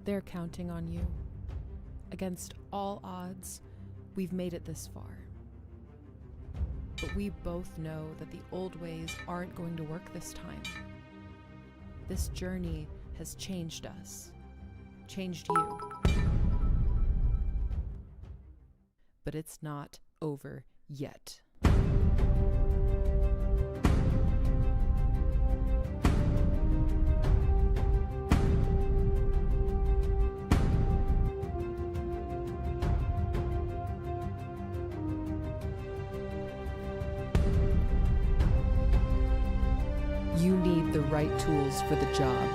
They're counting on you. Against all odds, we've made it this far. But we both know that the old ways aren't going to work this time. This journey has changed us, changed you. But it's not over yet. You need the right tools for the job.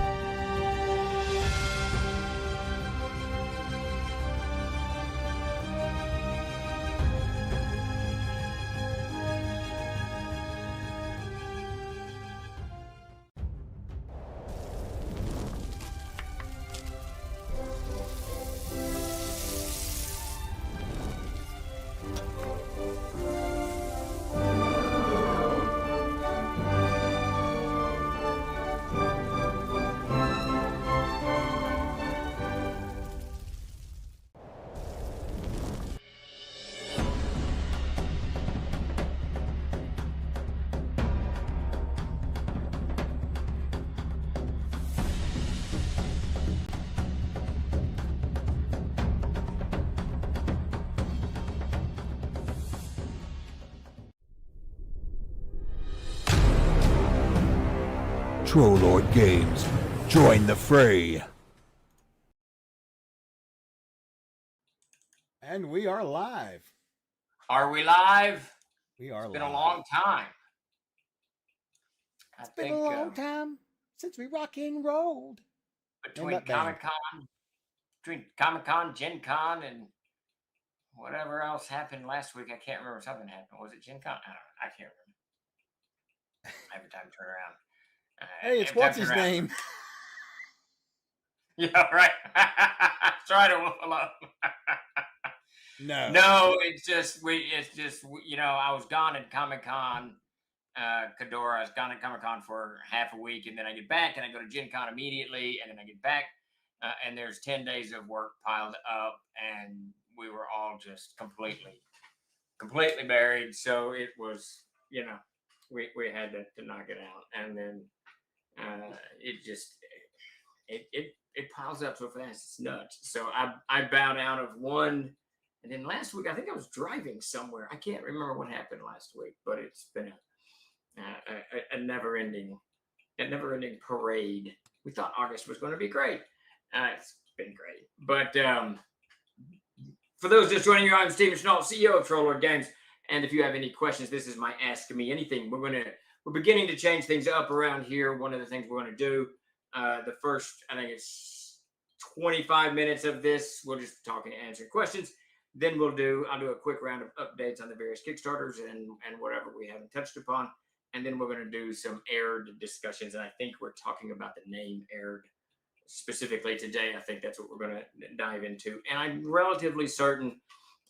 Trollord Games. Join the fray. And we are live. Are we live? We are It's live. been a long time. It's been a long time since we rock and rolled. Between Comic-Con, Gen Con, and whatever else happened last week. I can't remember. Something happened. Was it Gen Con? I don't know. I can't remember. Every time I turn around. Hey, it's what's his name? Yeah, right. Try to whistle up. No, it's just I was gone at Comic-Con, Cadora. I was gone at Comic-Con for half a week, and then I get back and I go to Gen Con immediately, and then I get back, and there's 10 days of work piled up, and we were all just completely buried. So it was, we had to knock it out, and then it piles up so fast, it's nuts. So I bowed out of one, and then last week I think I was driving somewhere. I can't remember what happened last week, but it's been a never-ending parade. We thought August was going to be great. It's been great, but for those just joining you, I'm Steven Schnall, CEO of Trollord Games, and if you have any questions, this is my Ask Me Anything. We're beginning to change things up around here. One of the things we're going to do, the first, I think it's 25 minutes of this, we'll just be talking and answering questions. Then I'll do a quick round of updates on the various Kickstarters and whatever we haven't touched upon. And then we're going to do some Aired discussions. And I think we're talking about the name Aired specifically today. I think that's what we're going to dive into. And I'm relatively certain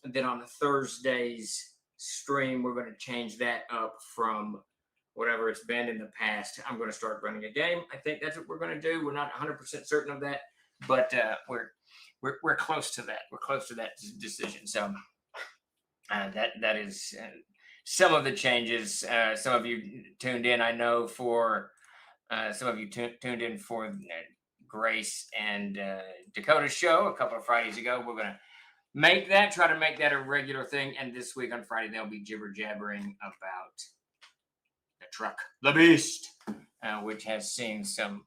that on the Thursday's stream, we're going to change that up from whatever it's been in the past. I'm going to start running a game. I think that's what we're going to do. We're not 100% certain of that, but we're close to that. We're close to that decision. So that is some of the changes. Some of you tuned in, I know, for some of you tuned in for Grace and Dakota's show a couple of Fridays ago. We're going to try to make that a regular thing. And this week on Friday, they'll be jibber jabbering about the truck, the Beast, which has seen some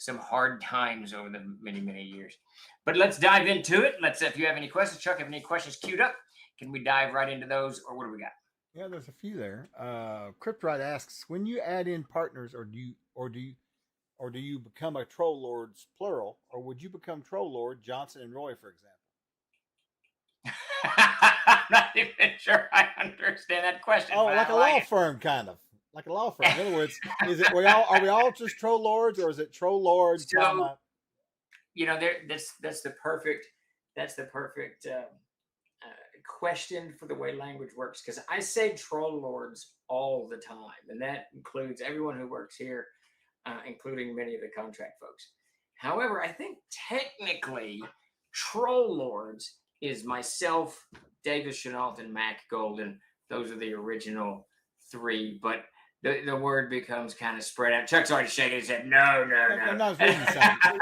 hard times over the many years. But let's dive into it. If you have any questions, Chuck, have any questions queued up? Can we dive right into those, or what do we got? Yeah, there's a few there. Cryptride asks, when you add in partners, or do you become a Troll Lords plural, or would you become Troll Lord Johnson and Roy, for example? I'm not even sure I understand that question. Oh, like a law firm, kind of. Like a law firm. In other words, are we all just Troll Lords, or is it Troll Lords? So, that's the perfect question for the way language works, because I say Troll Lords all the time, and that includes everyone who works here, including many of the contract folks. However, I think technically Troll Lords is myself, Davis Chenault, and Mac Golden. Those are the original three, but the word becomes kind of spread out. Chuck's already shaking his head. No, no, no. No, I was reading something.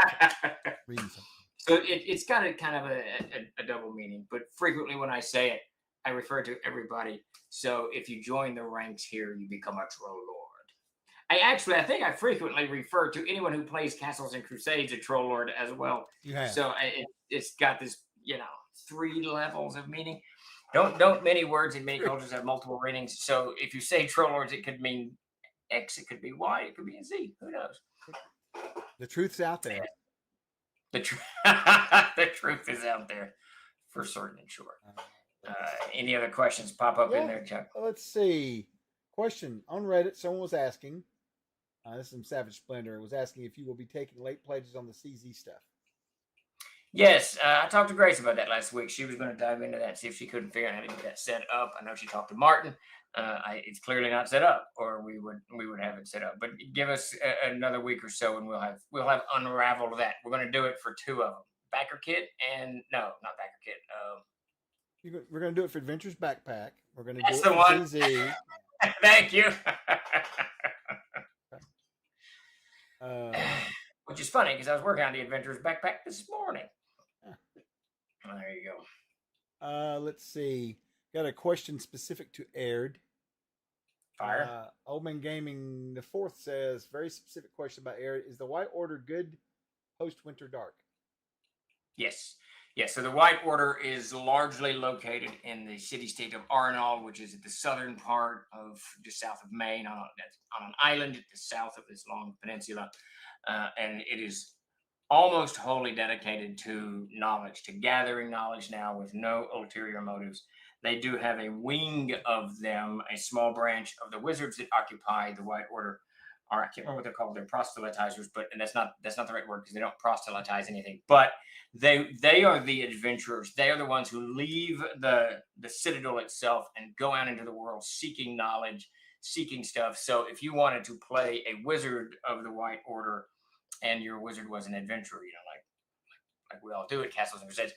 Reading something. So it's got a kind of a double meaning, but frequently when I say it, I refer to everybody. So if you join the ranks here, you become a Troll Lord. I think I frequently refer to anyone who plays Castles and Crusades a Troll Lord as well. You have. So it's got this, 3 levels of meaning. Don't many words in many cultures have multiple meanings. So if you say Troll Lords, it could mean X, it could be Y, it could be Z. Who knows? The truth's out there. The truth is out there for certain and sure. Any other questions pop up in there, Chuck? Let's see. Question on Reddit. Someone was asking. This is from Savage Splendor. Was asking if you will be taking late pledges on the CZ stuff. Yes, I talked to Grace about that last week. She was going to dive into that, see if she couldn't figure out how to get that set up. I know she talked to Martin. It's clearly not set up, or we would have it set up. But give us another week or so, and we'll have unraveled that. We're going to do it for 2 of them: Backer Kit and no, not Backer Kit. We're going to do it for Adventures Backpack. We're going to That's do it the for one. CZ. Thank you. Which is funny because I was working on the Adventures Backpack this morning. There you go. Let's see. Got a question specific to Aired. Fire. Old Man Gaming the 4th says, very specific question about Aired. Is the White Order good post Winter Dark? Yes. Yes. So the White Order is largely located in the city-state of Arenal, which is at the southern part of just south of Maine, on an island at the south of this long peninsula. And it is almost wholly dedicated to knowledge, to gathering knowledge now with no ulterior motives. They do have a wing of them, a small branch of the wizards that occupy the White Order. Or I can't remember what they're called. They're proselytizers, but and that's not the right word because they don't proselytize anything. But they are the adventurers. They are the ones who leave the citadel itself and go out into the world seeking knowledge, seeking stuff. So if you wanted to play a wizard of the White Order, and your wizard was an adventurer, like we all do at Castles and Crusades,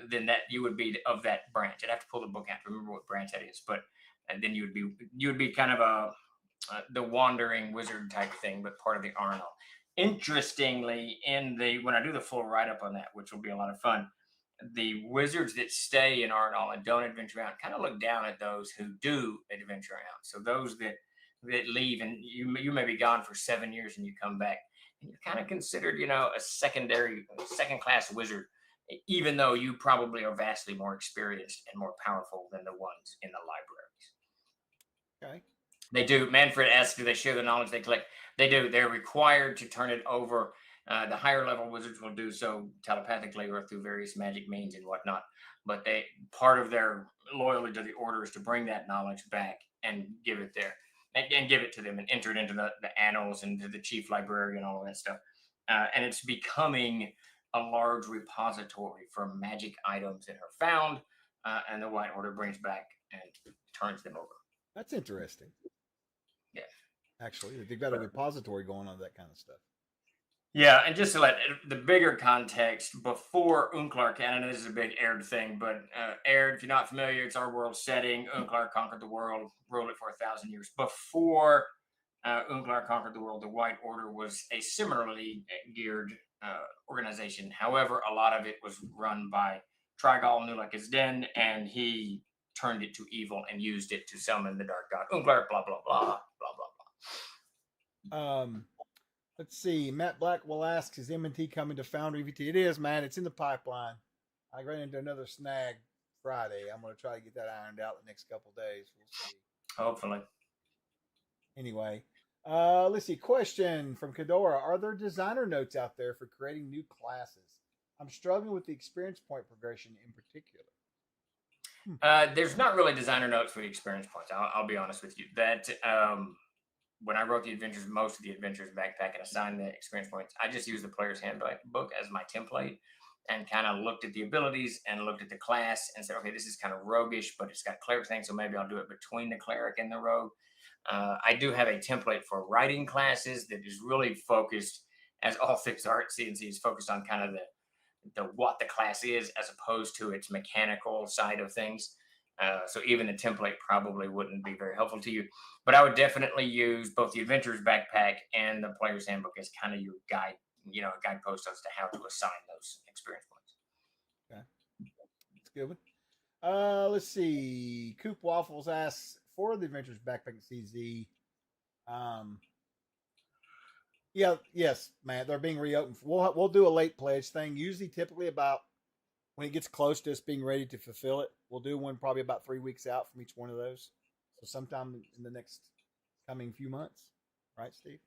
then that you would be of that branch. I'd have to pull the book out to remember what branch that is, but then you would be kind of the wandering wizard type thing, but part of the Arnal. Interestingly, when I do the full write-up on that, which will be a lot of fun, the wizards that stay in Arnal and don't adventure out kind of look down at those who do adventure out. So those that leave, and you may be gone for 7 years and you come back, and you're kind of considered, a second-class wizard, even though you probably are vastly more experienced and more powerful than the ones in the libraries. Okay. They do. Manfred asks, do they share the knowledge they collect? They do. They're required to turn it over. The higher level wizards will do so telepathically or through various magic means and whatnot. But part of their loyalty to the order is to bring that knowledge back and give it there. And give it to them and enter it into the annals and to the chief librarian and all of that stuff. And it's becoming a large repository for magic items that are found, and the White Order brings back and turns them over. That's interesting. Yeah. Actually, they've got a repository going on that kind of stuff. Yeah, and just to let the bigger context, before Unklar, and I know this is a big Aird thing, but Aird, if you're not familiar, it's our world setting. Unklar conquered the world, ruled it for 1,000 years. Before Unklar conquered the world, the White Order was a similarly geared organization. However, a lot of it was run by Trigal Nulak Den, and he turned it to evil and used it to summon the Dark God Unklar, blah, blah, blah, blah, blah, blah. Let's see. Matt Blackwell asks, is M&T coming to Foundry VT? It is, man. It's in the pipeline. I ran into another snag Friday. I'm going to try to get that ironed out the next couple days. We'll see. Hopefully. Anyway, let's see. Question from Kadora. Are there designer notes out there for creating new classes? I'm struggling with the experience point progression in particular. There's not really designer notes for the experience points. I'll be honest with you. That when I wrote most of the adventures backpack and assigned the experience points, I just used the player's handbook as my template and kind of looked at the abilities and looked at the class and said, okay, this is kind of roguish, but it's got cleric things, so maybe I'll do it between the cleric and the rogue. I do have a template for writing classes that is really focused as all things are at CNC, is focused on kind of the what the class is as opposed to its mechanical side of things. So even a template probably wouldn't be very helpful to you. But I would definitely use both the Adventurer's Backpack and the Player's Handbook as kind of your guide, a guidepost as to how to assign those experience points. Okay, that's a good one. Let's see. Coop Waffles asks for the Adventurer's Backpack and CZ. Yeah, yes, man, they're being reopened. We'll do a late pledge thing. Usually, typically about when it gets close to us being ready to fulfill it, we'll do one probably about 3 weeks out from each one of those. So sometime in the next coming few months, right, Steve?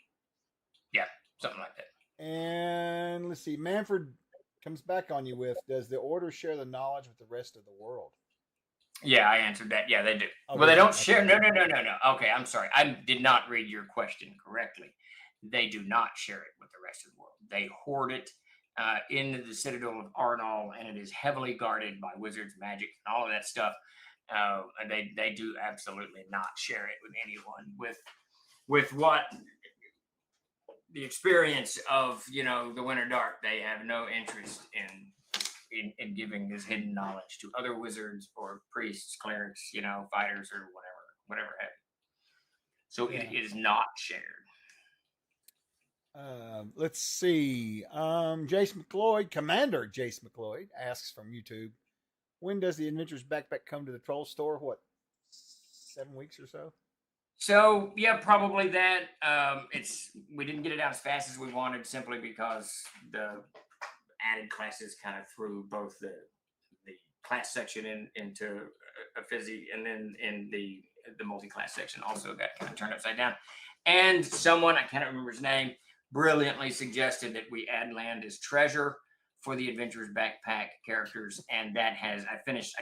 Yeah, something like that. And let's see, Manfred comes back on you with, does the order share the knowledge with the rest of the world? Yeah, I answered that. Yeah, they do. Oh, well, they don't okay. share. No. Okay, I'm sorry. I did not read your question correctly. They do not share it with the rest of the world. They hoard it in the Citadel of Arnall, and it is heavily guarded by wizards, magic, and all of that stuff. And they do absolutely not share it with anyone. With what the experience of the Winter Dark, they have no interest in giving this hidden knowledge to other wizards or priests, clerics, fighters, or whatever have you. So Yeah. it is not shared. Let's see. Jace McLeod, Commander Jace McLeod asks from YouTube, when does the Adventurer's Backpack come to the Troll store? What, 7 weeks or so? So yeah, probably that. We didn't get it out as fast as we wanted, simply because the added classes kind of threw both the class section into a fizzy, and then in the multi-class section also got kind of turned upside down. And someone, I can't remember his name, brilliantly suggested that we add land as treasure for the Adventurer's Backpack characters, and I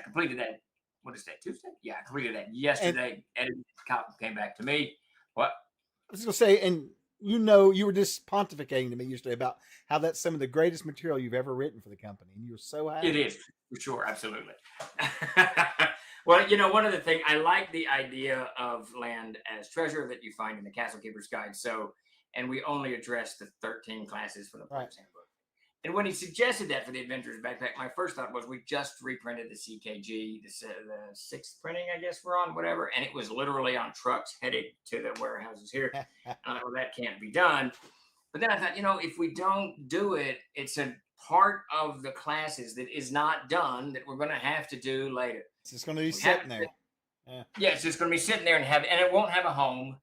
completed that. What is that, Tuesday? Yeah, I completed that yesterday. Edited copy came back to me. What? I was going to say, and you were just pontificating to me yesterday about how that's some of the greatest material you've ever written for the company, and you were so happy. It is, for sure, absolutely. Well, one of the things, I like the idea of land as treasure that you find in the Castle Keeper's Guide. So, and we only address the 13 classes from the Player's Handbook. And when he suggested that for the Adventurer's Backpack, my first thought was we just reprinted the CKG, the sixth printing, I guess we're on, whatever. And it was literally on trucks headed to the warehouses here. Well, that can't be done. But then I thought, if we don't do it, it's a part of the classes that is not done that we're going to have to do later. It's just going to be sitting there. Yeah, it's just going to be sitting there and it won't have a home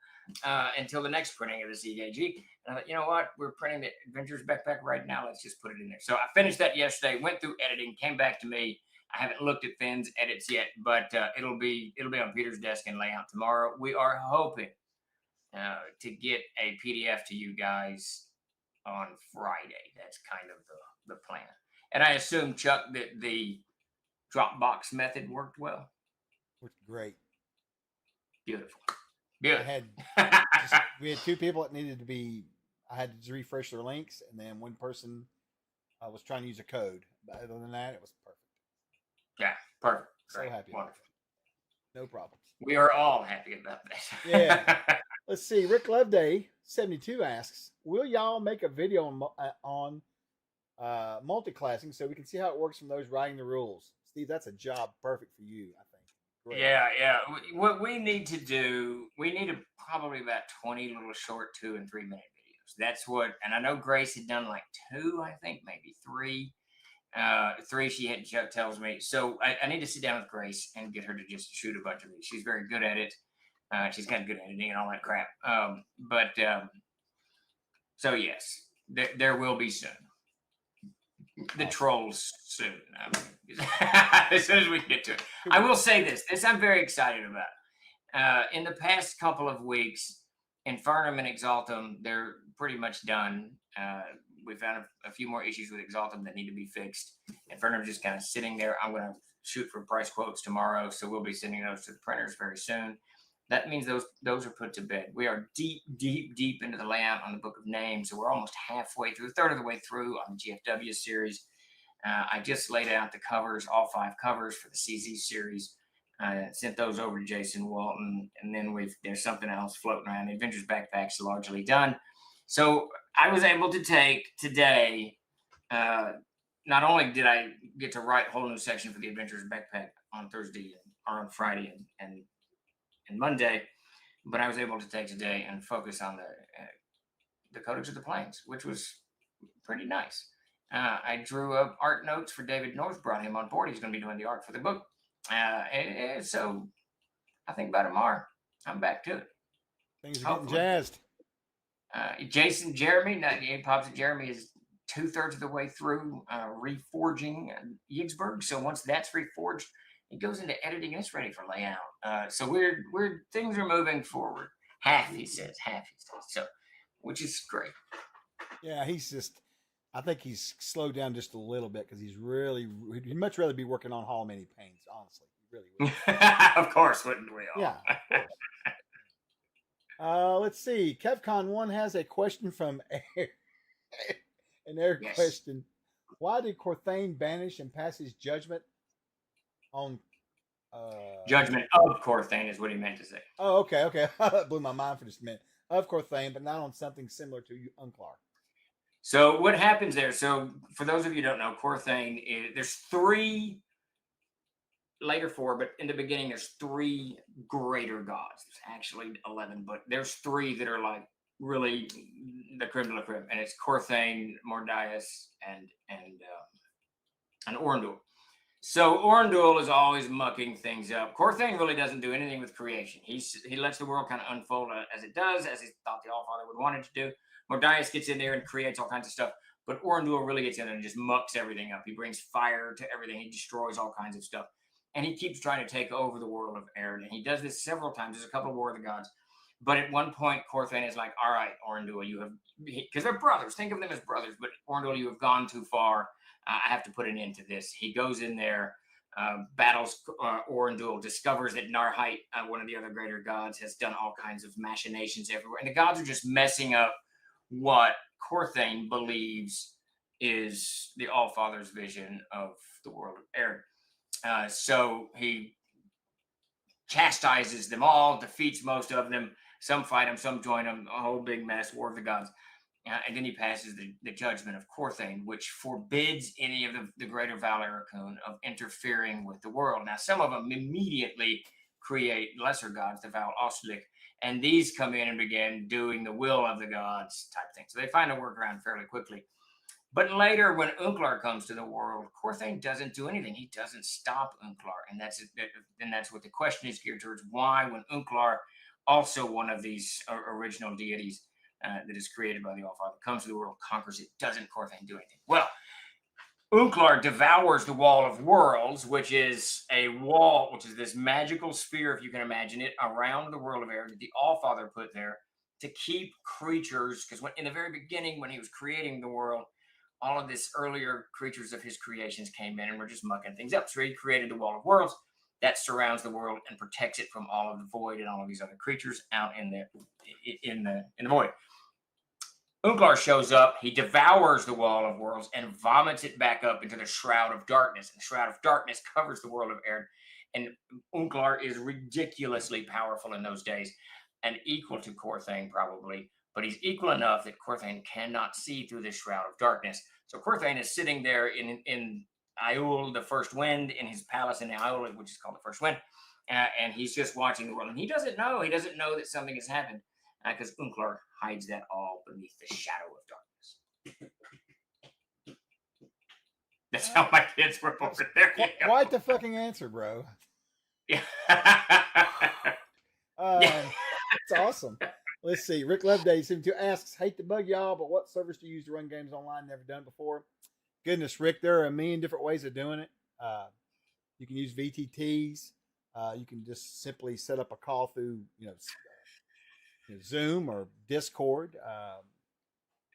until the next printing of the CKG. And I thought, you know what? We're printing the Adventurer's Backpack right now. Let's just put it in there. So I finished that yesterday, went through editing, came back to me. I haven't looked at Finn's edits yet, but it'll be on Peter's desk and layout tomorrow. We are hoping to get a PDF to you guys on Friday. That's kind of the plan. And I assume, Chuck, that the Dropbox method worked well. Worked great. Beautiful. Good. We had two people that needed to be. I had to refresh their links, and then one person was trying to use a code. But other than that, it was perfect. Yeah, perfect. So Great. happy. Wonderful. No problems. We are all happy about that. Yeah. Let's see. Rick Loveday 72 asks, will y'all make a video on multi-classing so we can see how it works from those writing the rules? Steve, that's a job perfect for you, I think. Great. Yeah. What we need to do, probably about 20 little short 2 and 3 minute videos. That's what, and I know Grace had done like 2, I think maybe 3. 3 she had, tells me. So I need to sit down with Grace and get her to just shoot a bunch of these. She's very good at it. She's got good editing and all that crap. So yes, there will be soon. The trolls soon. As soon as we get to it. I will say this I'm very excited about. In the past couple of weeks, Infernum and Exaltum, they're pretty much done. We found a few more issues with Exaltum that need to be fixed. Infernum's just kind of sitting there. I'm going to shoot for price quotes tomorrow, so we'll be sending those to the printers very soon. That means those are put to bed. We are deep into the layout on the Book of Names, so we're almost halfway through, a third of the way through on the GFW series. I just laid out the covers, all 5 covers for the CZ series. Sent those over to Jason Walton, and then there's something else floating around. The Adventurer's Backpack's largely done. So I was able to take today. Not only did I get to write a whole new section for the Adventurers Backpack on Thursday or on Friday and Monday, but I was able to take today and focus on the Codex of the Plains, which was pretty nice. I drew up art notes for David North, brought him on board. He's going to be doing the art for the book. So I think by tomorrow, I'm back to it. Things are getting jazzed. Jason Jeremy, Pops and Jeremy is 2/3 of the way through reforging Yigsburg. So once that's reforged, it goes into editing and it's ready for layout. So we're things are moving forward. Half he says. So, which is great. Yeah, I think he's slowed down just a little bit because he'd much rather be working on Hall of Many Pains, honestly. He really would. Of course, wouldn't we all? Yeah, of course. Let's see. KevCon1 has a question from Eric. An Eric question. Why did Corthane banish and pass his judgment on judgment of Corthane is what he meant to say. Oh, okay. That blew my mind for just a minute. Of Corthane, but not on something similar to Unclar. So what happens there? So for those of you who don't know, Corthane there's 3, later 4, but in the beginning there's 3 greater gods. There's actually 11, but there's 3 that are like really the creme de la creme, and it's Corthane, Mordias, and Orndul. So Orndul is always mucking things up. Corthane really doesn't do anything with creation. He lets the world kind of unfold as it does, as he thought the Allfather would want it to do. Mordias gets in there and creates all kinds of stuff, but Orndul really gets in there and just mucks everything up. He brings fire to everything. He destroys all kinds of stuff, and he keeps trying to take over the world of Erd. And he does this several times. There's a couple of War of the Gods, but at one point, Corthane is like, "All right, Orndul, you have," because they're brothers. Think of them as brothers, but Orndul, you have gone too far. I have to put an end to this. He goes in there, battles Orndul, discovers that Narhite, one of the other greater gods, has done all kinds of machinations everywhere. And the gods are just messing up what Corthane believes is the Allfather's vision of the world of Erd. So he chastises them all, defeats most of them. Some fight him, some join him, a whole big mess, War of the Gods. And then he passes the judgment of Corthane, which forbids any of the greater Valarikun of interfering with the world. Now, some of them immediately create lesser gods, the Val Oslik, and these come in and begin doing the will of the gods type thing. So they find a workaround fairly quickly. But later, when Unclar comes to the world, Corthane doesn't do anything. He doesn't stop Unclar. And that's what the question is geared towards. Why, when Unclar, also one of these original deities, that is created by the Allfather, comes to the world, conquers it, doesn't Corthane do anything? Well, Unclar devours the Wall of Worlds, which is a wall, which is this magical sphere, if you can imagine it, around the world of Erd that the Allfather put there to keep creatures, because in the very beginning, when he was creating the world, all of this earlier creatures of his creations came in and were just mucking things up. So he created the Wall of Worlds that surrounds the world and protects it from all of the void and all of these other creatures out in the void. Unclar shows up, he devours the Wall of Worlds and vomits it back up into the Shroud of Darkness. And the Shroud of Darkness covers the world of Erd. And Unclar is ridiculously powerful in those days and equal to Corthane probably, but he's equal enough that Corthane cannot see through this Shroud of Darkness. So Corthane is sitting there in Aiul, the First Wind, in his palace in Aiul, which is called the First Wind, and he's just watching the world. And he doesn't know that something has happened, because Unclar hides that all beneath the shadow of darkness. That's how my kids were born. There you go. Quite the fucking answer, bro. Yeah. It's awesome. Let's see. Rick Loveday asks, hate to bug y'all, but what servers do you use to run games online? Never done before. Goodness, Rick, there are a million different ways of doing it. You can use VTTs. You can just simply set up a call through, Zoom or Discord.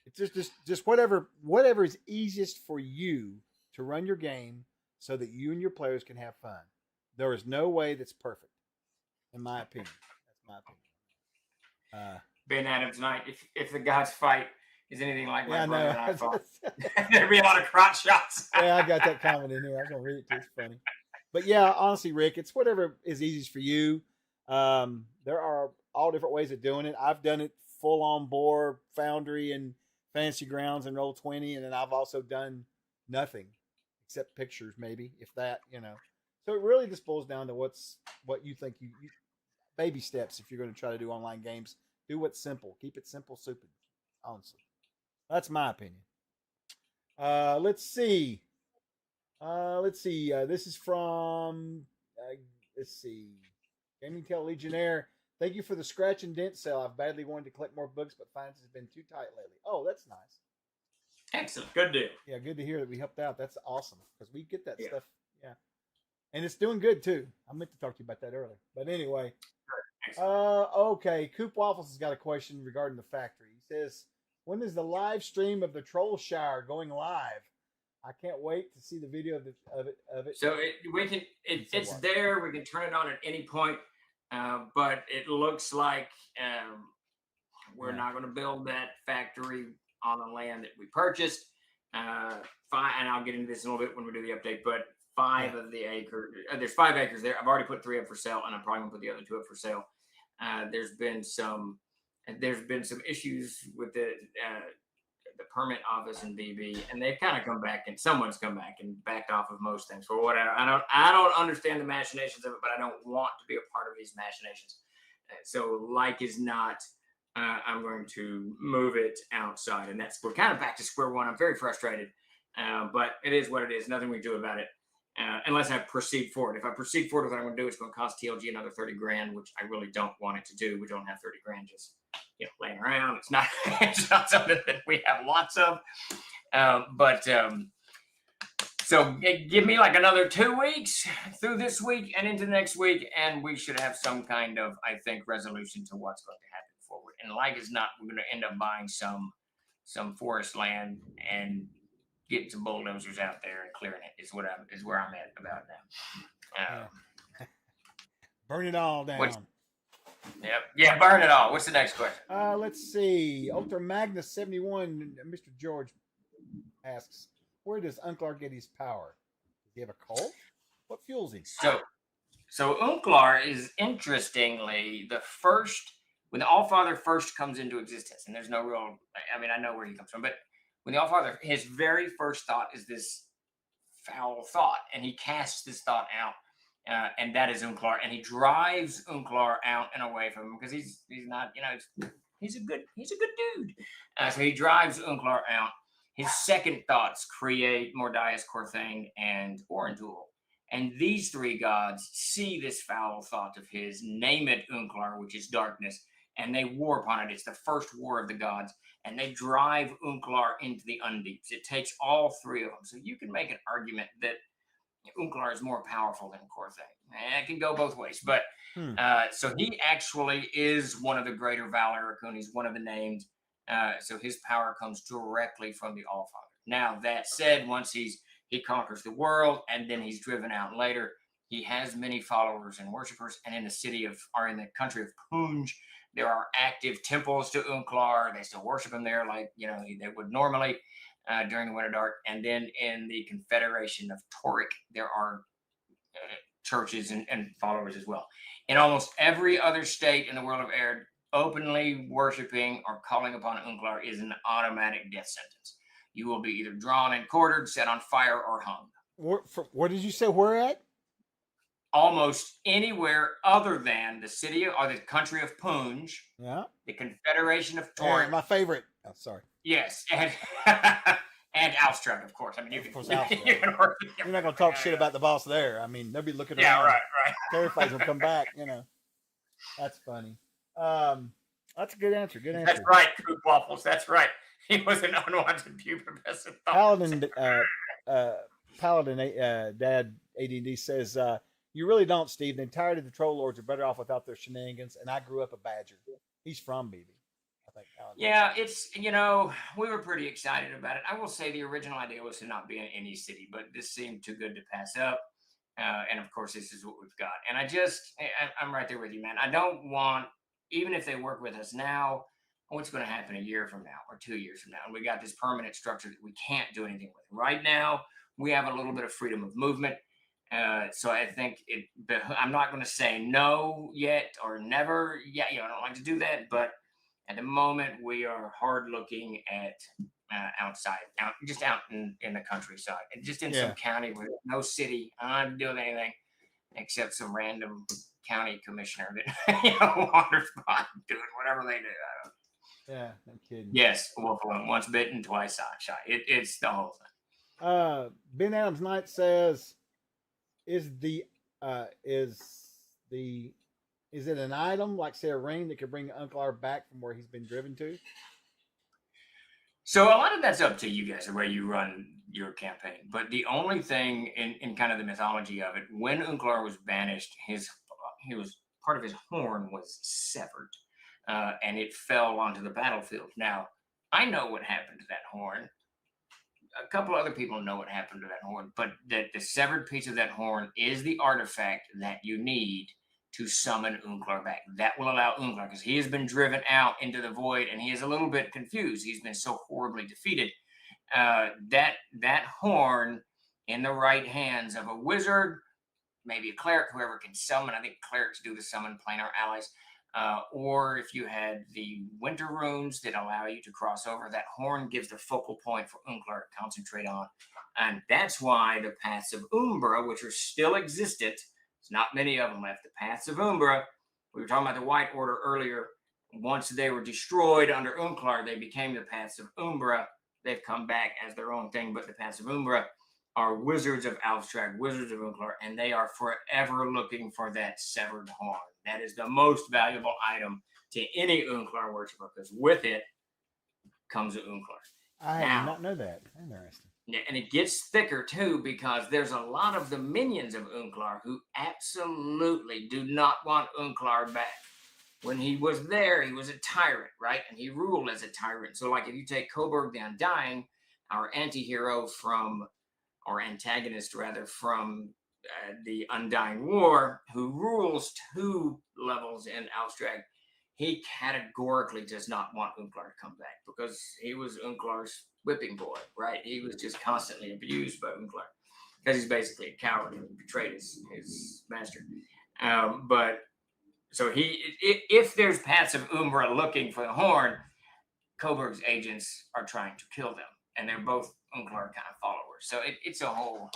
It's just whatever is easiest for you to run your game so that you and your players can have fun. There is no way that's perfect, in my opinion. That's my opinion. Ben Adams tonight. If the gods fight is anything like my brother and I fought, Yeah, there'd be a lot of crotch shots. I got that comment in here. I was gonna read it too. It's funny. But yeah, honestly, Rick, it's whatever is easiest for you. There are all different ways of doing it. I've done it full on bore Foundry and Fantasy Grounds and Roll20, and then I've also done nothing except pictures, maybe if that, So it really just boils down to what you think you baby steps if you're going to try to do online games. Do what's simple. Keep it simple, stupid. Honestly, that's my opinion. Let's see. This is from. Let's see. Gaming Tail Legionnaire. Thank you for the scratch and dent sale. I've badly wanted to collect more books, but finance has been too tight lately. Oh, that's nice. Excellent. Good deal. Yeah, good to hear that we helped out. That's awesome because we get that Yeah. stuff. Yeah, and it's doing good too. I meant to talk to you about that earlier, but anyway. Okay. Coop Waffles has got a question regarding the factory. He says, "When is the live stream of the Troll Shower going live? I can't wait to see the video of it." So it's there. We can turn it on at any point, but it looks like we're not going to build that factory on the land that we purchased. And I'll get into this in a little bit when we do the update. But 5 of the acres, there's 5 acres there. I've already put 3 up for sale, and I'm probably going to put the other 2 up for sale. There's been some issues with the permit office in BB, and they've kind of come back, and someone's come back and backed off of most things for whatever. I don't understand the machinations of it, but I don't want to be a part of these machinations. So like is not. I'm going to move it outside, and we're kind of back to square one. I'm very frustrated, but it is what it is. Nothing we can do about it. Unless I proceed forward. If I proceed forward with what I'm going to do, it's going to cost TLG another 30 grand, which I really don't want it to do. We don't have 30 grand just laying around. It's not something that we have lots of. So give me like another 2 weeks through this week and into next week, and we should have some kind of, I think, resolution to what's going to happen forward. And like as not, we're going to end up buying some forest land and getting some bulldozers out there and clearing it is where I'm at about now. Burn it all down. Yeah, burn it all. What's the next question? Let's see. Ultra Magnus 71, Mr. George asks, where does Unklar get his power? Does he have a coal? What fuels him? So Unklar is interestingly the first, when the Allfather first comes into existence, and there's no real, I know where he comes from, but when the Allfather, his very first thought is this foul thought, and he casts this thought out, and that is Unklar, and he drives Unklar out and away from him because he's not, he's a good dude. So he drives Unklar out. His second thoughts create Mordias, Corthane, and Orandul. And these 3 gods see this foul thought of his, name it Unklar, which is darkness, and they war upon it. It's the first war of the gods, and they drive Unklar into the Undeeps. It takes all 3 of them. So you can make an argument that Unklar is more powerful than Corthane. It can go both ways. But so he actually is one of the greater Valar Raccoon. He's one of the named. So his power comes directly from the Allfather. Now, that said, once he conquers the world, and then he's driven out later, he has many followers and worshippers. And in the country of Punj, there are active temples to Unklar. They still worship him there like, they would normally during the Winter Dark. And then in the Confederation of Torik, there are churches and followers as well. In almost every other state in the world of Erd, openly worshiping or calling upon Unklar is an automatic death sentence. You will be either drawn and quartered, set on fire, or hung. What did you say? Where at? Almost anywhere other than the city or the country of Punj, the Confederation of Torik. My favorite. Oh, sorry. Yes, and Alstrad, of course. You can. You're not going to talk shit about the boss there. They'll be looking around. Yeah, right. Terrifies will come back. That's funny. That's a good answer. Good answer. That's right, Coop Waffles. That's right. He was an unwanted pubescent thought. Paladin, Dad AD&D says, you really don't, Steve. The entirety of the Troll Lords are better off without their shenanigans, and I grew up a Badger. He's from BB. I think. Yeah, it's, we were pretty excited about it. I will say the original idea was to not be in any city, but this seemed too good to pass up. And of course, this is what we've got. And I'm right there with you, man. I don't want, even if they work with us now, what's going to happen a year from now or 2 years from now? And we got this permanent structure that we can't do anything with. Right now, we have a little bit of freedom of movement. So I think I'm not going to say no yet or never. Yeah, I don't like to do that, but At the moment, we are hard looking at outside, just out in the countryside, and just in some Yeah. county where there's no city. I'm not doing anything except some random county commissioner that wanders by doing whatever they do. I don't. Yeah. No kidding. Yes, wolf alone. Once bitten, twice shy. It's the whole thing. Ben Adams Knight says, "Is the is the is it an item like say a ring that could bring Unclar back from where he's been driven to?" So a lot of that's up to you guys, the way you run your campaign. But the only thing in kind of the mythology of it, when Unclar was banished, he was part of his horn was severed, and it fell onto the battlefield. Now I know what happened to that horn. A couple other people know what happened to that horn, but the severed piece of that horn is the artifact that you need to summon Unclar back. That will allow Unclar, because he has been driven out into the void and he is a little bit confused. He's been so horribly defeated. That horn in the right hands of a wizard, maybe a cleric, whoever can summon. I think clerics do the summon, planar allies. Or if you had the winter runes that allow you to cross over, that horn gives the focal point for Unclar to concentrate on. And that's why the Paths of Umbra, which are still existent, there's not many of them left. The Paths of Umbra, we were talking about the White Order earlier. Once they were destroyed under Unclar, they became the Paths of Umbra. They've come back as their own thing, but the Paths of Umbra are wizards of Alstrad, wizards of Unclar, and they are forever looking for that severed horn. That is the most valuable item to any Unclar worshiper, because with it comes an Unclar. I did not know that. Interesting. Yeah, and it gets thicker too, because there's a lot of the minions of Unclar who absolutely do not want Unclar back. When he was there, he was a tyrant, right? And he ruled as a tyrant. So, like, if you take Coburg the Undying, our anti-hero from, or antagonist rather, from the Undying War, who rules 2 levels in Alstrad, he categorically does not want Unclar to come back, because he was Unclar's whipping boy, right? He was just constantly abused by Unclar, because he's basically a coward and betrayed his master. But so if there's Paths of Umbra looking for the horn, Coburg's agents are trying to kill them, and they're both Unclar kind of followers. So it's a whole,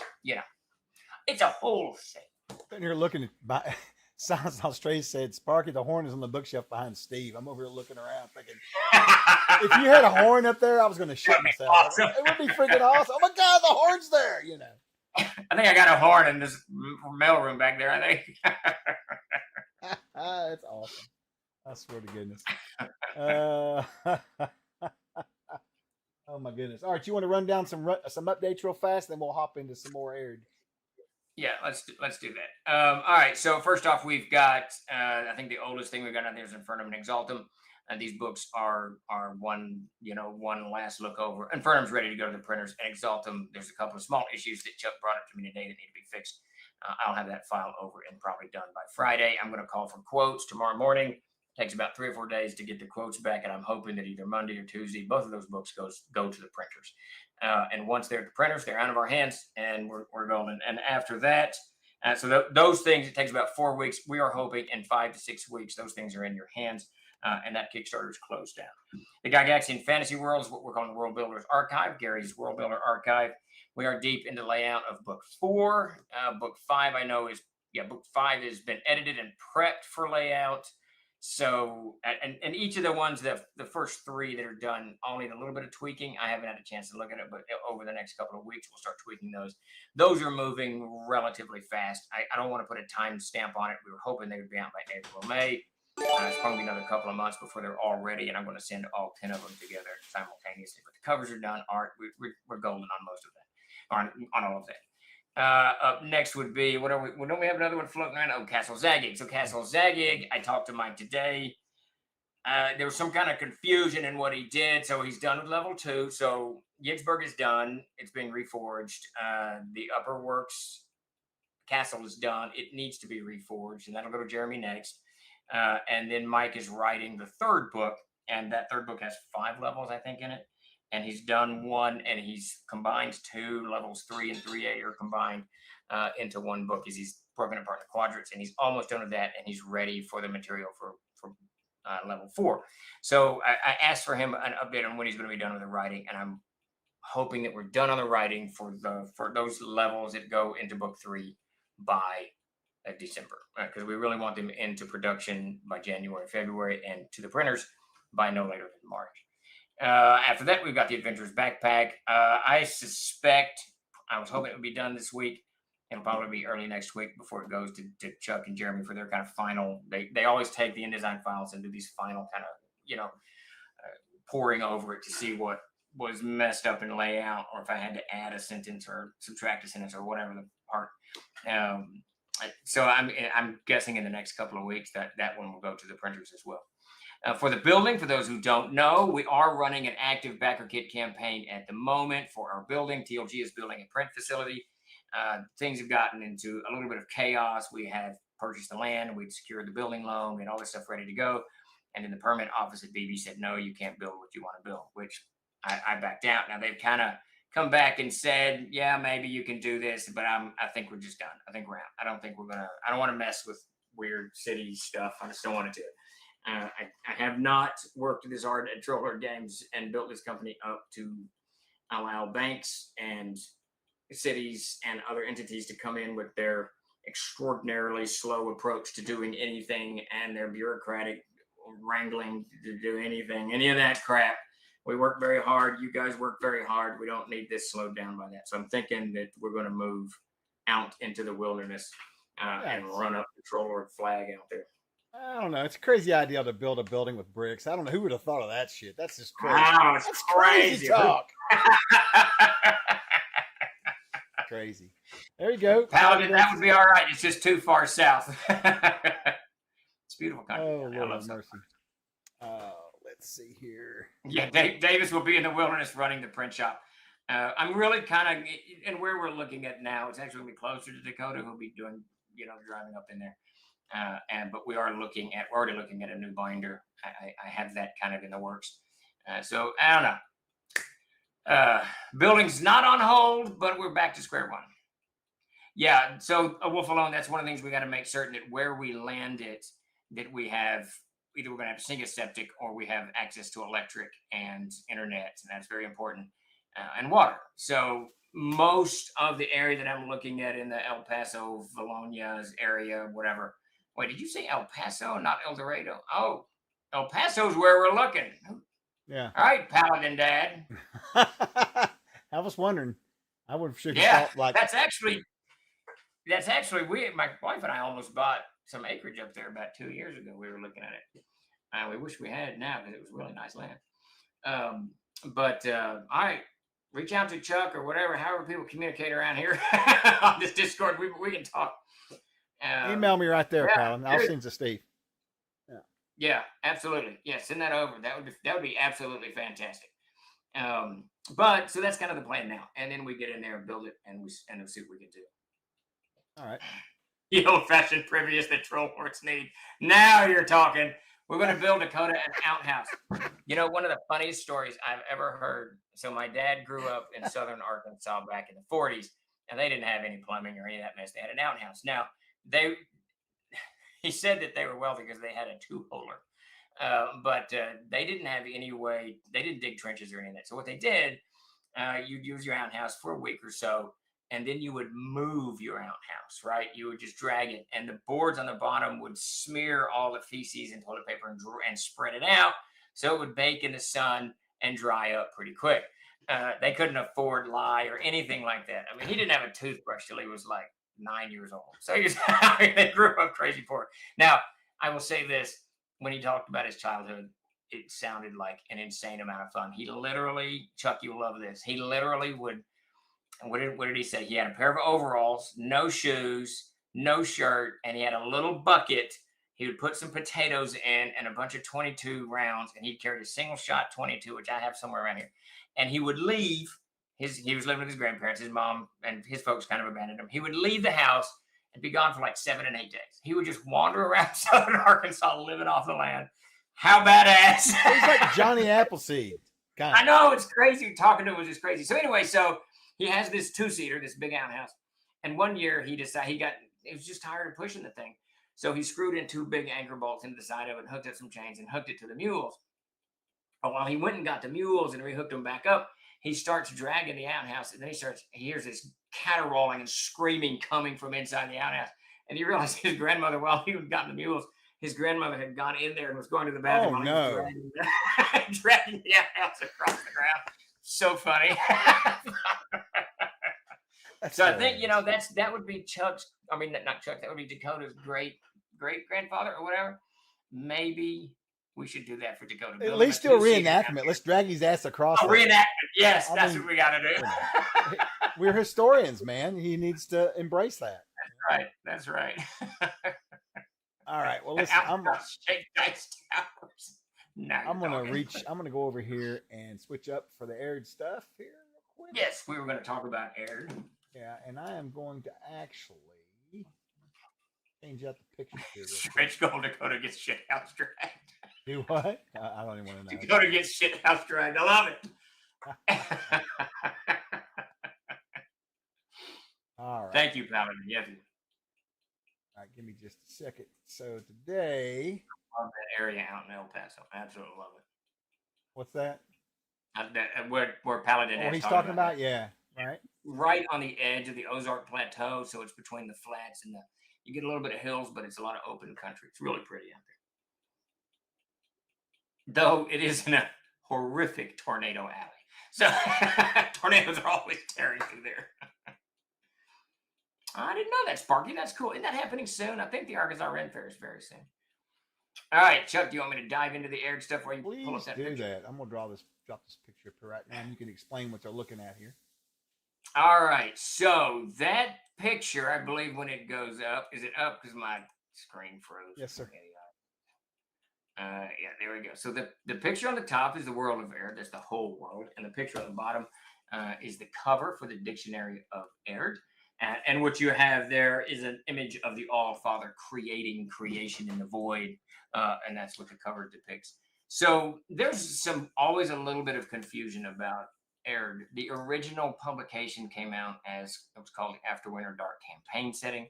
it's a whole thing. Sitting here looking at Silence Australia said, "Sparky, the horn is on the bookshelf behind Steve." I'm over here looking around thinking, if you had a horn up there, I was going to shit myself. Awesome. It would be freaking awesome. Oh my God, the horn's there, I think I got a horn in this mailroom back there, I think. That's awesome. I swear to goodness. Oh my goodness. All right, you want to run down some updates real fast, then we'll hop into some more aired. Yeah, let's do that. All right. So first off, we've got I think the oldest thing we've got out there is Infernum and Exaltum. And these books are one last look over. Infernum's ready to go to the printers. And Exaltum, there's a couple of small issues that Chuck brought up to me today that need to be fixed. I'll have that file over and probably done by Friday. I'm going to call for quotes tomorrow morning. It takes about 3 or 4 days to get the quotes back, and I'm hoping that either Monday or Tuesday, both of those books go to the printers. And once they're at the printers, they're out of our hands, and we're golden. And after that, so those things, it takes about 4 weeks. We are hoping in 5 to 6 weeks, those things are in your hands, and that Kickstarter is closed down. The Gygaxian Fantasy World is what we're calling the World Builders Archive, Gary's World Builder Archive. We are deep into layout of book 4. Book 5, I know, book 5 has been edited and prepped for layout. So, and each of the ones, the first 3 that are done, all need a little bit of tweaking. I haven't had a chance to look at it, but over the next couple of weeks, we'll start tweaking those. Those are moving relatively fast. I don't want to put a time stamp on it. We were hoping they would be out by April or May. It's probably another couple of months before they're all ready, and I'm going to send all 10 of them together simultaneously. But the covers are done. Art, we're golden on most of that, on all of that. Up next would be, don't we have another one floating around? Oh, Castle Zagig. So Castle Zagig, I talked to Mike today. There was some kind of confusion in what he did. So he's done with level 2. So Yigsburg is done. It's being reforged. The upper works castle is done. It needs to be reforged, and that'll go to Jeremy next. And then Mike is writing the 3rd book, and that 3rd book has 5 levels, I think, in it. And he's done 1, and he's combined 2. Levels 3 and 3A are combined into 1 book as he's broken apart into quadrants, and he's almost done with that, and he's ready for the material for level 4. So I asked for him an update on when he's going to be done with the writing, and I'm hoping that we're done on the writing for those levels that go into book 3 by December, because we really want them into production by January, February, and to the printers by no later than March. After that, we've got the Adventurers Backpack. I suspect, I was hoping it would be done this week. It'll probably be early next week before it goes to Chuck and Jeremy for their kind of final. They always take the InDesign files and do these final kind of, pouring over it to see what was messed up in layout, or if I had to add a sentence or subtract a sentence or whatever the part. So I'm guessing in the next couple of weeks that one will go to the printers as well. For the building, for those who don't know, we are running an active backer kit campaign at the moment for our building. TLG is building a print facility. Things have gotten into a little bit of chaos. We have purchased the land, we'd secured the building loan, and all this stuff ready to go. And then the permit office at BB said, no, you can't build what you want to build, which I backed out. Now they've kind of come back and said, yeah, maybe you can do this, but I think we're just done. I think we're out. I don't want to mess with weird city stuff. I just don't want to do it. I have not worked this hard at Troller Games and built this company up to allow banks and cities and other entities to come in with their extraordinarily slow approach to doing anything and their bureaucratic wrangling to do anything, any of that crap. We work very hard. You guys work very hard. We don't need this slowed down by that. So I'm thinking that we're going to move out into the wilderness and run up the Troller flag out there. I don't know. It's a crazy idea to build a building with bricks. I don't know who would have thought of that shit. That's just crazy. Wow, it's That's crazy talk. Crazy. There you go. Paladin, that would be all right. It's just too far south. It's beautiful country. Oh, I love mercy. Let's see here. Yeah, Davis will be in the wilderness running the print shop. I'm really kind of, and where we're looking at now, it's actually going to be closer to Dakota, who'll be doing, driving up in there. But we're already looking at a new binder. I have that kind of in the works. So I don't know. Building's not on hold, but we're back to square one. Yeah. So a Wolf Alone, that's one of the things we got to make certain that where we land it, that we have either we're going to have to sink a septic or we have access to electric and internet, and that's very important, and water. So most of the area that I'm looking at in the El Paso, Valonias area, whatever. Wait, did you say El Paso, not El Dorado? Oh, El Paso's where we're looking. Yeah. All right, Paladin Dad. I was wondering. I would have that's actually my wife and I almost bought some acreage up there about 2 years ago. We were looking at it. We wish we had it now because it was really nice land. But all right, reach out to Chuck or whatever, however people communicate around here on this Discord. We can talk. Email me right there, pal. I'll send to Steve. Yeah, absolutely. Yeah, send that over. That would be absolutely fantastic. But so that's kind of the plan now, and then we get in there and build it, and we'll see what we can do. All right. The old-fashioned previous that troll horse need. Now you're talking. We're going to build Dakota an outhouse. One of the funniest stories I've ever heard. So my dad grew up in southern Arkansas back in the 40s, and they didn't have any plumbing or any of that mess. They had an outhouse. Now he said that they were wealthy because they had a 2-holer, but they didn't have any way. They didn't dig trenches or any of that. So what they did, you'd use your outhouse for a week or so, and then you would move your outhouse, right? You would just drag it, and the boards on the bottom would smear all the feces and toilet paper and spread it out, so it would bake in the sun and dry up pretty quick. They couldn't afford lye or anything like that. I mean, he didn't have a toothbrush till he was like 9 years old. So they grew up crazy poor. Now, I will say this. When he talked about his childhood, it sounded like an insane amount of fun. He literally, Chuck, you'll love this. He literally would, what did he say? He had a pair of overalls, no shoes, no shirt, and he had a little bucket. He would put some potatoes in and a bunch of 22 rounds, and he'd carry a single shot 22, which I have somewhere around here. And he would leave. He was living with his grandparents. His mom and his folks kind of abandoned him. He would leave the house and be gone for like 7 and 8 days. He would just wander around southern Arkansas, living off the land. How badass! He's like Johnny Appleseed. I know, it's crazy. Talking to him was just crazy. So anyway, so he has this 2-seater, this big outhouse. And one year he decided he was just tired of pushing the thing. So he screwed in 2 big anchor bolts into the side of it, hooked up some chains, and hooked it to the mules. But while he went and got the mules and rehooked them back up, he starts dragging the outhouse, and then he hears this caterwauling and screaming coming from inside the outhouse. And he realized his grandmother, while he had gotten the mules, his grandmother had gone in there and was going to the bathroom. Oh, while no. he was dragging the outhouse across the ground. So funny. That's So I think, hilarious. that would be Chuck's, I mean, not Chuck, that would be Dakota's great grandfather or whatever. Maybe we should do that for Dakota. At Build him least do a two-seater down reenactment. there. Let's drag his ass across. A that. reenactment. Yes, I that's mean, what we got to do. you know, we're historians, man. He needs to embrace that. Right. That's right. All right. Well, listen, I'm Shake Dice Towers. No, I'm gonna go over here and switch up for the aired stuff here real quick. Yes, we were going to talk about air. Yeah, and I am going to actually change out the picture here. Real quick. Rich Gold Dakota gets shit house dragged. Do what? I don't even want to know. Dakota gets shit house dragged. I love it. All right. Thank you, Paladin. Yes. All right, give me just a second. So today, Love that area out in El Paso. Absolutely love it. what's that? Where Paladin Oh, is he's talking about, yeah, right. right on the edge of the Ozark Plateau, so it's between the flats and you get a little bit of hills, but it's a lot of open country. It's really pretty out there. Though it is in a horrific tornado alley. So tornadoes are always tearing through there. I didn't know that, Sparky. That's cool. Isn't that happening soon? I think the Arkansas Ren Fair is very soon. All right, Chuck, do you want me to dive into the aired stuff where you pull Please up that do picture? that. I'm gonna drop this picture up here right now, and you can explain what they're looking at here. All right, so that picture, I believe, when it goes up, is it up? Because my screen froze. Yes, sir. Yeah, there we go. So the picture on the top is the world of Aird. That's the whole world, and the picture on the bottom is the cover for the Dictionary of Aird. And what you have there is an image of the All Father creating creation in the void, and that's what the cover depicts. So there's always a little bit of confusion about Aird. The original publication came out as it was called the After Winter Dark Campaign Setting,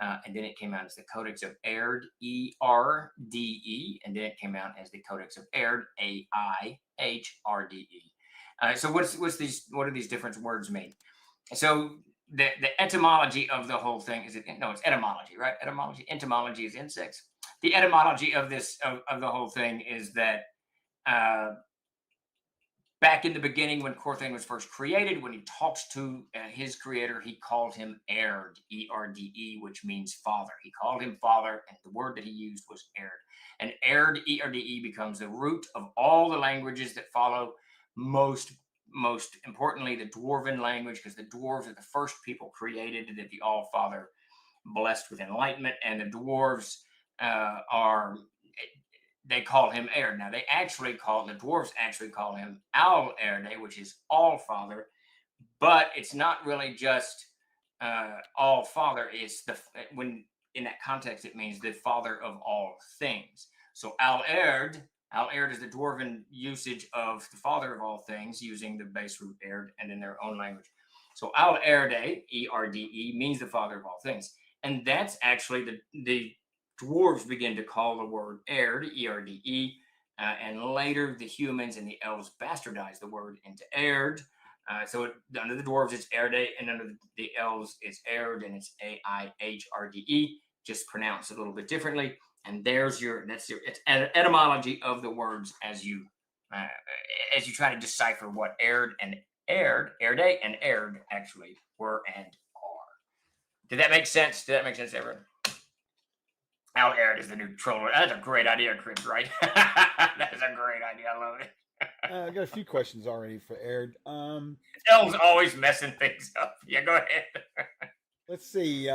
and then it came out as the Codex of Aird, E-R-D-E, and then it came out as the Codex of Aird, A-I-H-R-D-E. So what do these different words mean? So the etymology of the whole thing it's etymology, right? Entomology is insects. The etymology of this of the whole thing is that back in the beginning, when Corthain was first created, when he talks to his creator, he called him Aird, E-R-D-E, which means father. He called him father, and the word that he used was Aird. And Aird, E-R-D-E, becomes the root of all the languages that follow. Most importantly, the Dwarven language, because the dwarves are the first people created that the All Father blessed with enlightenment, and the dwarves they call him Aird. Now the dwarves actually call him Al Erde, which is All Father, but it's not really just All Father. It's when in that context it means the Father of all things. So Al Erde is the Dwarven usage of the Father of all things, using the base root Aird and in their own language. So Al Erde, E-R-D-E, means the Father of all things. And that's actually the dwarves begin to call the word Aird, E-R-D-E, and later the humans and the elves bastardize the word into Aird. So under the dwarves it's Airde, and under the elves it's Aird, and it's A-I-H-R-D-E, just pronounced a little bit differently. And it's etymology of the words as you try to decipher what Airde and Aird actually were and are. Did that make sense? Everyone? Al Aird is the new troll. That's a great idea, Chris, right? That is a great idea. I love it. I got a few questions already for Aird. Elves always messing things up. Yeah, go ahead. Let's see.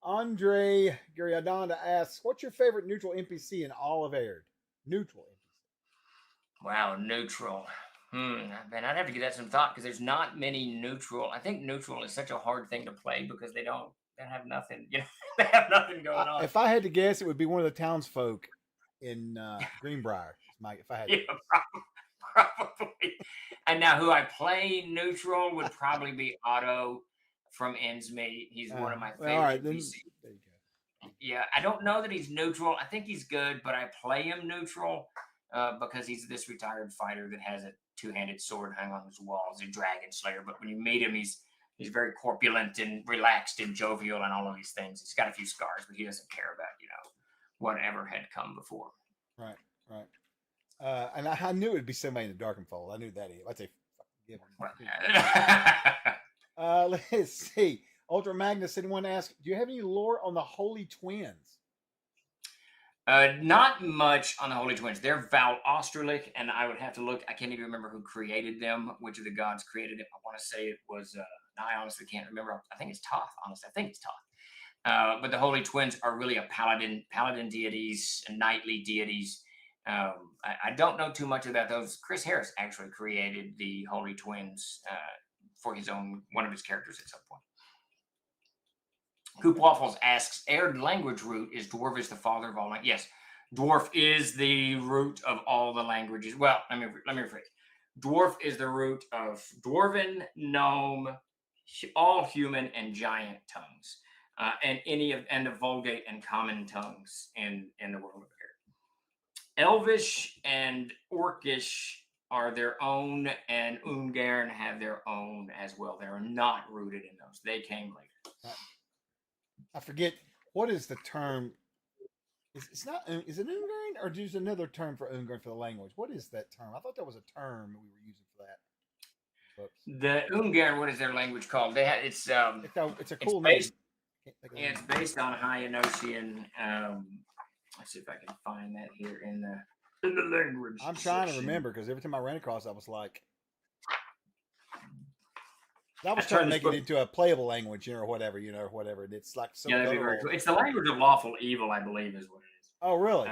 Andre Gariadonda asks, what's your favorite neutral NPC in all of Aird? Neutral NPC. Wow, neutral. Man, I'd have to give that some thought because there's not many neutral. I think neutral is such a hard thing to play because they have nothing. They have nothing going on. If I had to guess, it would be one of the townsfolk in Greenbrier. If I had to guess. Probably. And now who I play neutral would probably be Otto from Innsmeat. He's one of my favorite all right, then, NPCs. there you go. Yeah, I don't know that he's neutral. I think he's good, but I play him neutral because he's this retired fighter that has a two-handed sword hung on his wall. He's a dragon slayer, but when you meet him, he's very corpulent and relaxed and jovial and all of these things. He's got a few scars, but he doesn't care about whatever had come before. Right, right. And I knew it'd be somebody in the Darkenfold. I knew that. I'd say, give him. Let's see. Ultra Magnus, anyone ask, do you have any lore on the Holy Twins? Not much on the Holy Twins. They're Val Osterlich, and I would have to look. I can't even remember who created them, which of the gods created it. I want to say it was, I honestly can't remember. I think it's Toth, honestly. I think it's Toth. But the Holy Twins are really a paladin deities, knightly deities. I don't know too much about those. Chris Harris actually created the Holy Twins for one of his characters at some point. Coop Waffles asks, Aird language root is dwarf is the father of all language. Yes, dwarf is the root of all the languages. Well, let me rephrase. Dwarf is the root of dwarven, gnome, all human, and giant tongues, and the Vulgate and common tongues in the world of Air. Elvish and Orcish are their own, and Ungern have their own as well. They're not rooted in those. They came later. I forget, what is the term? Is it Ungern, or do you use another term for Ungern for the language? What is that term? I thought that was a term we were using for that. Oops. The Ungern, what is their language called? It's a cool name. It's based on High Enochian. Let's see if I can find that here in the language. I'm trying to remember, because every time I ran across, I was like, I was trying to make it into a playable language, or whatever, or whatever. It's like that'd be very cool. It's the language of lawful evil, I believe, is what it is. Oh, really?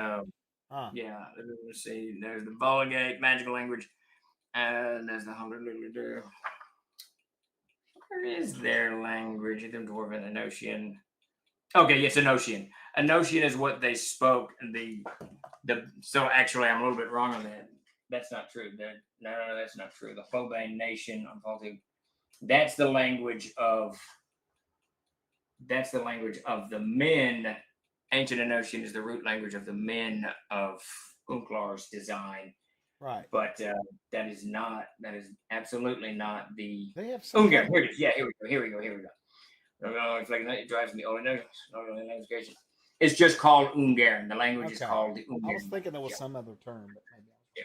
Yeah. Let's see. There's the Vulgate magical language, and there's the Where is their language? The Dwarven, Enochian. Okay, yes, Enochian. Enochian is what they spoke. So actually, I'm a little bit wrong on that. That's not true. No, that's not true. The Phobane nation on Vulgate. That's the language of the men. Ancient Enochian is the root language of the men of Unklar's design. Right. But that is absolutely not the. They have some. Here it is. Yeah, here we go. It's like it drives me. It's just called Ungern. The language is called the Ungern. I was thinking there was some other term, but maybe. Yeah.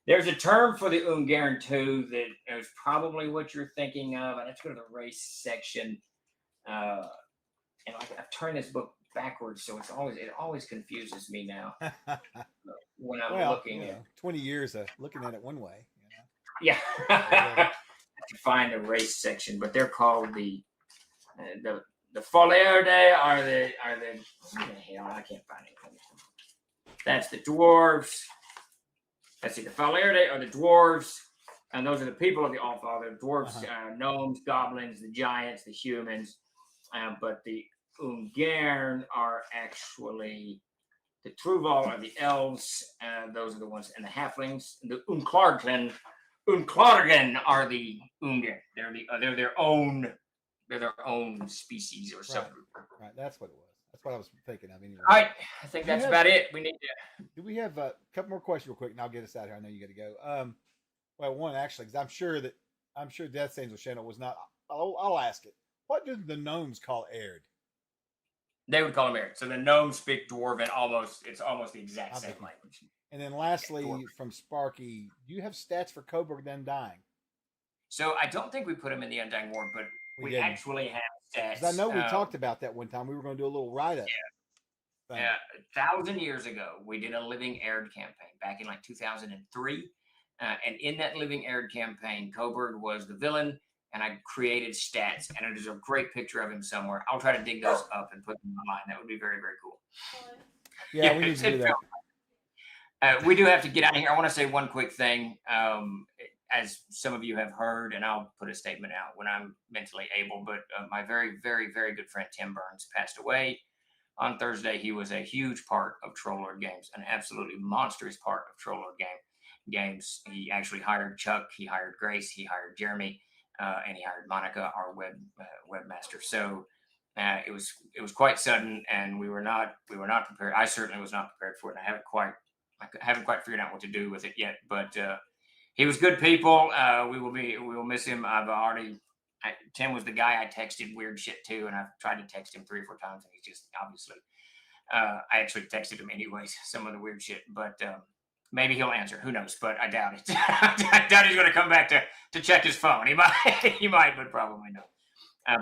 There's a term for the Ungern too that is probably what you're thinking of. I have to go to the race section, and I've turned this book backwards, so it always confuses me now when I'm looking at 20 years of looking at it one way. Yeah, I have to find the race section, but they're called the Folierde are the what the hell? I can't find anything. That's the dwarves. Let's see, the Folierde are the dwarves, and those are the people of the Allfather. Dwarves, gnomes, goblins, the giants, the humans. But the Ungern are actually the Truval are the elves. Those are the ones, and the halflings. The Unklargen are the Ungern. They're their own species or subgroup. Right, that's what it was. That's what I was thinking of anyway. All right, I think that's about it. We need to. Do we have a couple more questions real quick, and I'll get us out here. I know you got to go. Well, one actually, because I'm sure Death Angel Channel was not. I'll ask it. What do the gnomes call Aird? They would call him Aird. So the gnomes speak Dwarven. It's almost the exact same language. And then lastly, from Sparky, do you have stats for Coburg the Undying? So I don't think we put him in the Undying War, but we actually have stats. I know we talked about that one time. We were going to do a little write-up. Yeah. 1,000 years ago, we did a Living Aird campaign back in like 2003. And in that Living Aird campaign, Coburg was the villain, and I created stats. And there's a great picture of him somewhere. I'll try to dig those up and put them online. That would be very, very cool. Yeah, we need to do that. We do have to get out of here. I want to say one quick thing. As some of you have heard, and I'll put a statement out when I'm mentally able, but my very, very, very good friend Tim Burns passed away on Thursday. He was a huge part of Troll Lord Games, an absolutely monstrous part of Troll Lord Games. He actually hired Chuck, he hired Grace, he hired Jeremy, and he hired Monica, our webmaster. So It was quite sudden, and we were not prepared. I certainly was not prepared for it. And I haven't quite figured out what to do with it yet. But he was good people. We will miss him. Tim was the guy I texted weird shit to, and I've tried to text him 3 or 4 times, and he's just obviously. I actually texted him anyways, some of the weird shit, but maybe he'll answer. Who knows? But I doubt it. I doubt he's going to come back to check his phone. He might, but probably not.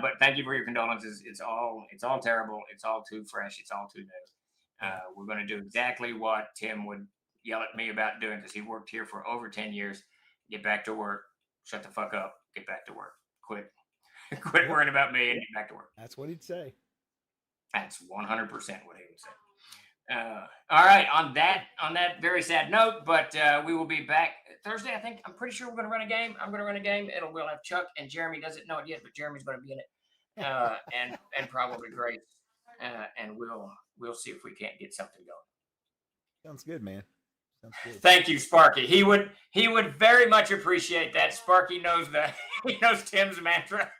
But thank you for your condolences. It's all terrible. It's all too fresh. It's all too new. We're going to do exactly what Tim would yell at me about doing, because he worked here for over 10 years. Get back to work. Shut the fuck up. Get back to work. Quit worrying about me and get back to work. That's what he'd say. That's 100% what he would say. All right. On that very sad note, but we will be back Thursday. I'm pretty sure we're going to run a game. I'm going to run a game. We'll have Chuck, and Jeremy doesn't know it yet, but Jeremy's going to be in it, and probably Grace, and we'll see if we can't get something going. Sounds good, man. Sounds good. Thank you, Sparky. He would very much appreciate that. Sparky knows he knows Tim's mantra.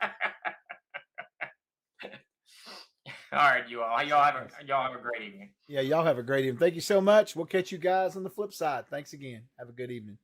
All right, y'all have a great evening. Yeah, y'all have a great evening. Thank you so much. We'll catch you guys on the flip side. Thanks again. Have a good evening.